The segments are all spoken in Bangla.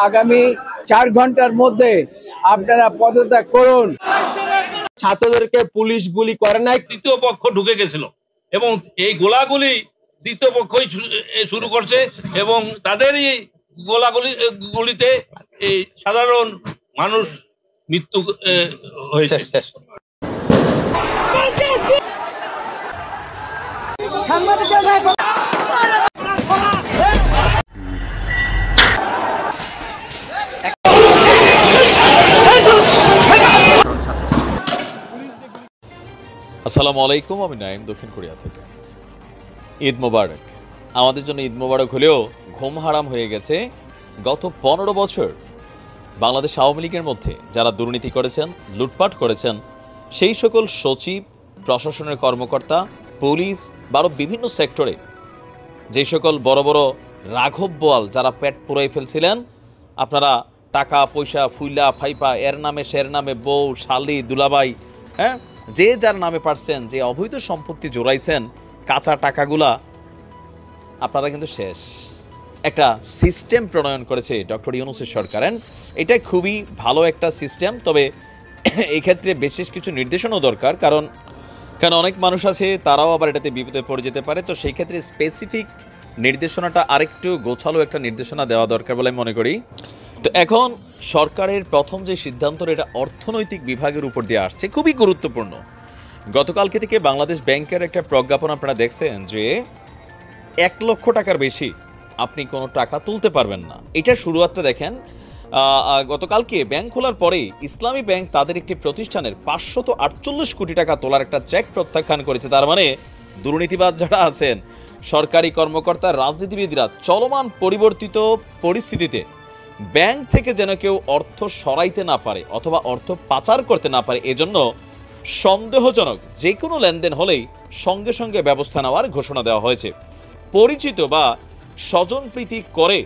আগামী 4 ঘন্টার মধ্যে আপনারা পদত্যাগ করুন। ছাত্রদেরকে পুলিশ গুলি করে নাই, তৃতীয় পক্ষ ঢুকে গেছিল এবং এই গোলাগুলি তৃতীয় পক্ষই শুরু করছে এবং তাদেরই গুলিতে এই সাধারণ মানুষ মৃত্যু হয়েছে। আসসালামু আলাইকুম, আমি নাইম দক্ষিণ কোরিয়া থেকে। ঈদ মোবারক। আমাদের জন্য ঈদ মোবারক হলেও ঘুম হারাম হয়ে গেছে গত 15 বছর বাংলাদেশ আওয়ামী লীগের মধ্যে যারা দুর্নীতি করেছেন, লুটপাট করেছেন, সেই সকল সচিব, প্রশাসনের কর্মকর্তা, পুলিশ বা বিভিন্ন সেক্টরে যে সকল বড় বড় রাঘব বোয়াল যারা পেট পুরাই ফেলছিলেন, আপনারা টাকা পয়সা ফুইলা ফাইপা এর নামে সের নামে বউ শালি দুলাবাই, হ্যাঁ, যে যার নামে পারছেন, যে অবৈধ সম্পত্তি জোড়াইছেন, কাঁচা টাকাগুলা আপনারা কিন্তু শেষ। একটা সিস্টেম প্রণয়ন করেছে ডক্টর ইউনূসের সরকার। এটা খুবই ভালো একটা সিস্টেম, তবে এই ক্ষেত্রে বিশেষ কিছু নির্দেশনাও দরকার, কারণ অনেক মানুষ আছে তারাও আবার এটাতে বিপদে পড়ে যেতে পারে। তো সেই ক্ষেত্রে স্পেসিফিক নির্দেশনাটা আরেকটু গোছালো একটা নির্দেশনা দেওয়া দরকার বলে মনে করি। তো এখন সরকারের প্রথম যে সিদ্ধান্ত, এটা অর্থনৈতিক বিভাগের উপর দিয়ে আসছে, খুবই গুরুত্বপূর্ণ। গতকালকে থেকে বাংলাদেশ ব্যাংকের একটা প্রজ্ঞাপন আপনারা দেখছেন যে 1 লক্ষ টাকার বেশি আপনি কোনো টাকা তুলতে পারবেন না। এটার শুরুয়াতটা দেখেন। গতকালকে ব্যাংক খোলার পরেই ইসলামী ব্যাংক তাদের একটি প্রতিষ্ঠানের 548 কোটি টাকা তোলার একটা চেক প্রত্যাখ্যান করেছে। তার মানে দুর্নীতিবাজ যারা আছেন, সরকারি কর্মকর্তা, রাজনীতিবিদরা চলমান পরিবর্তিত পরিস্থিতিতে ব্যাংক থেকে যেন কেউ অর্থ সরাইতে না পারে অথবা অর্থ পাচার করতে না পারে, এজন্য সন্দেহজনক যে কোনো লেনদেন হলেই সঙ্গে সঙ্গে ব্যবস্থা নেওয়ার ঘোষণা দেওয়া হয়েছে। পরিচিত বা স্বজনপ্রীতি করে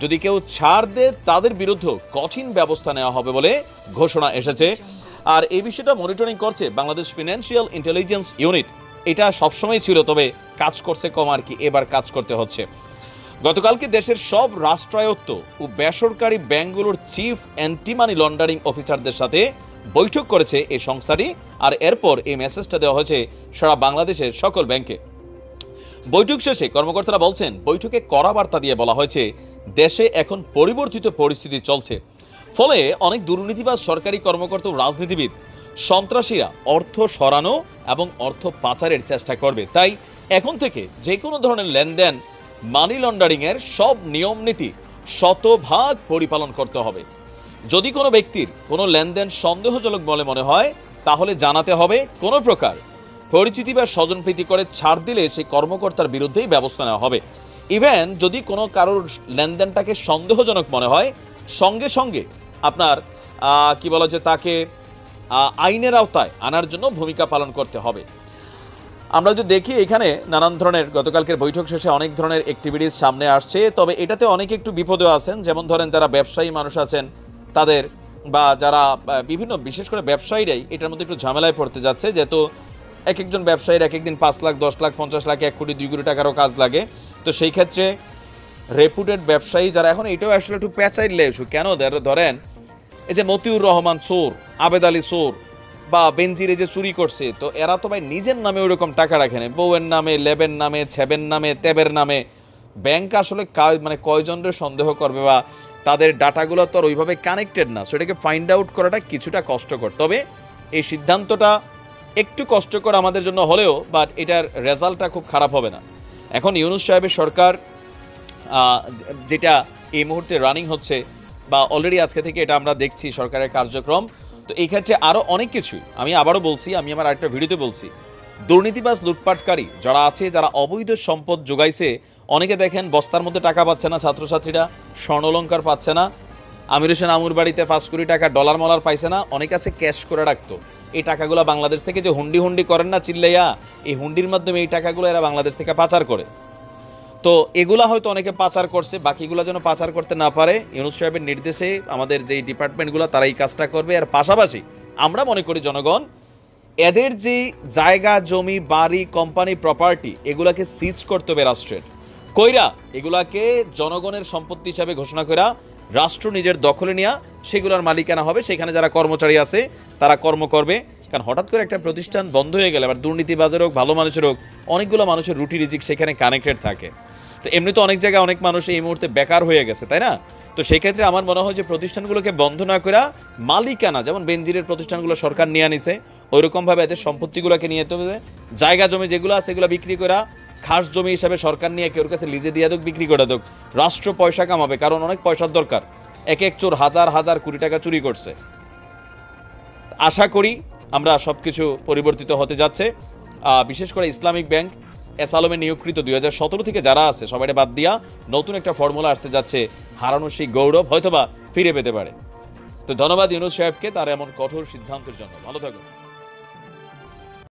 যদি কেউ ছাড় দেয় তাদের বিরুদ্ধে কঠিন ব্যবস্থা নেওয়া হবে বলে ঘোষণা এসেছে। আর এই বিষয়টা মনিটরিং করছে বাংলাদেশ ফিনান্সিয়াল ইন্টেলিজেন্স ইউনিট। এটা সবসময় ছিল, তবে কাজ করছে কম আর কি, এবার কাজ করতে হচ্ছে। গতকালকে দেশের সব রাষ্ট্রায়ত্ত ও বেসরকারি ব্যাংকগুলোর চিফ অ্যান্টি মানি লন্ডারিং অফিসারদের সাথে বৈঠক করেছে এই সংস্থাটি। আর এরপর এই মেসেজটা দেওয়া হয়েছে সারা বাংলাদেশের সকল ব্যাংকে। বৈঠক শেষে কর্মকর্তারা বলছেন, বৈঠকে কড়া বার্তা দিয়ে বলা হয়েছে দেশে এখন পরিবর্তিত পরিস্থিতি চলছে, ফলে অনেক দুর্নীতিবাজ সরকারি কর্মকর্তা ও রাজনীতিবিদ, সন্ত্রাসীরা অর্থ সরানো এবং অর্থ পাচারের চেষ্টা করবে। তাই এখন থেকে যে কোনো ধরনের লেনদেন, মানি লন্ডারিংয়ের সব নিয়ম নীতি শতভাগ পরিপালন করতে হবে। যদি কোনো ব্যক্তির কোনো লেনদেন সন্দেহজনক বলে মনে হয় তাহলে জানাতে হবে। কোনো প্রকার পরিচিতি বা স্বজনপ্রীতি করে ছাড় দিলে সেই কর্মকর্তার বিরুদ্ধেই ব্যবস্থা নেওয়া হবে। ইভেন যদি কোনো কারোর লেনদেনটাকে সন্দেহজনক মনে হয়, সঙ্গে সঙ্গে আপনার কি বলা যে তাকে আইনের আওতায় আনার জন্য ভূমিকা পালন করতে হবে। আমরা যদি দেখি এখানে নানান ধরনের গতকালকের বৈঠক শেষে অনেক ধরনের অ্যাক্টিভিটিস সামনে আসছে, তবে এটাতে অনেকে একটু বিপদেও আছেন। যেমন ধরেন যারা ব্যবসায়ী মানুষ আছেন তাদের, বা যারা বিভিন্ন বিশেষ করে ব্যবসায়ীরাই এটার মধ্যে একটু ঝামেলায় পড়তে যাচ্ছে, যেহেতু এক একজন ব্যবসায়ীর এক একদিন 5 লাখ, 10 লাখ, 50 লাখ, 1 কোটি, 2 কোটি টাকারও কাজ লাগে। তো সেই ক্ষেত্রে রেপুটেড ব্যবসায়ী যারা, এখন এটাও আসলে একটু পেঁচাইলে ইস্যু কেন ধরেন এই যে মতিউর রহমান চোর, আবেদ আলী চোর বা বেনজিরে যে চুরি করছে, তো এরা তো ভাই নিজের নামে ওইরকম টাকা রাখে না, বউয়ের নামে, লেবের নামে, ছেবের নামে, তেবের নামে। ব্যাংক আসলে মানে কয়জনের সন্দেহ করবে, বা তাদের ডাটাগুলো তো আর ওইভাবে কানেক্টেড না, সেটাকে ফাইন্ড আউট করাটা কিছুটা কষ্টকর। তবে এই সিদ্ধান্তটা একটু কষ্টকর আমাদের জন্য হলেও, বাট এটার রেজাল্টটা খুব খারাপ হবে না। এখন ইউনূস সাহেবের সরকার যেটা এই মুহূর্তে রানিং হচ্ছে, বা অলরেডি আজকে থেকে এটা আমরা দেখছি সরকারের কার্যক্রম, তো এই ক্ষেত্রে আরও অনেক কিছুই আমি আবারও বলছি, আমি আমার আরেকটা ভিডিওতে বলছি, দুর্নীতিবাজ লুটপাটকারী যারা আছে, যারা অবৈধ সম্পদ যোগাইছে, অনেকে দেখেন বস্তার মধ্যে টাকা পাচ্ছে না, ছাত্রছাত্রীরা স্বর্ণলঙ্কার পাচ্ছে না, আমির হোসেন আমুর বাড়িতে 5 কোটি টাকা ডলার মলার পাইছে না, অনেক আছে ক্যাশ করে রাখতো। এই টাকাগুলো বাংলাদেশ থেকে যে হুন্ডি করেন না চিল্লাইয়া, এই হুন্ডির মাধ্যমে এই টাকাগুলো এরা বাংলাদেশ থেকে পাচার করে। তো এগুলা হয়তো অনেকে পাচার করছে, বাকিগুলো যেন পাচার করতে না পারে, ইউনূস সাহেবের নির্দেশে আমাদের যেই ডিপার্টমেন্টগুলো তারা এই কাজটা করবে। আর পাশাপাশি আমরা মনে করি জনগণ এদের যে জায়গা জমি বাড়ি কোম্পানি প্রপার্টি এগুলাকে সিজ করতে হবে রাষ্ট্রের, কইরা এগুলাকে জনগণের সম্পত্তি হিসাবে ঘোষণা করা রাষ্ট্র নিজের দখলে নেওয়া, সেগুলোর মালিকানা হবে, সেখানে যারা কর্মচারী আছে তারা কর্ম করবে। কারণ হঠাৎ করে একটা প্রতিষ্ঠান বন্ধ হয়ে গেলে, আবার দুর্নীতিবাজের হোক ভালো মানুষের হোক, অনেকগুলো মানুষের রুটি রিজিক সেখানে কানেক্টেড থাকে। তো এমনি তো অনেক জায়গায় অনেক মানুষ এই মুহূর্তে বেকার হয়ে গেছে, তাই না? তো সেই ক্ষেত্রে আমার মনে হয় যে প্রতিষ্ঠানগুলোকে বন্ধ না করে মালিকানা, যেমন বেনজিরের প্রতিষ্ঠানগুলো সরকার নিয়ে আনিছে, ওইরকমভাবে এদের সম্পত্তিগুলোকে নিয়ে যেতে হবে। জায়গা জমি যেগুলো আছে এগুলো বিক্রি করা, খাস জমি হিসাবে সরকার নিয়ে কেউ কাছে লিজে দিয়ে দোক, বিক্রি করে দোক, রাষ্ট্র পয়সা কামাবে, কারণ অনেক পয়সার দরকার। এক এক চোর হাজার হাজার কোটি টাকা চুরি করছে। আশা করি আমরা সব কিছু পরিবর্তিত হতে যাচ্ছে। বিশেষ করে ইসলামিক ব্যাংক এসালমে নিয়োগকৃত 2017 থেকে যারা আছে সবাই বাদ দিয়া নতুন একটা ফর্মুলা আসতে যাচ্ছে, হারানো সেই গৌরব হয়তোবা ফিরে পেতে পারে। তো ধন্যবাদ ইউনূস সাহেবকে তার এমন কঠোর সিদ্ধান্তের জন্য। ভালো থাকুন।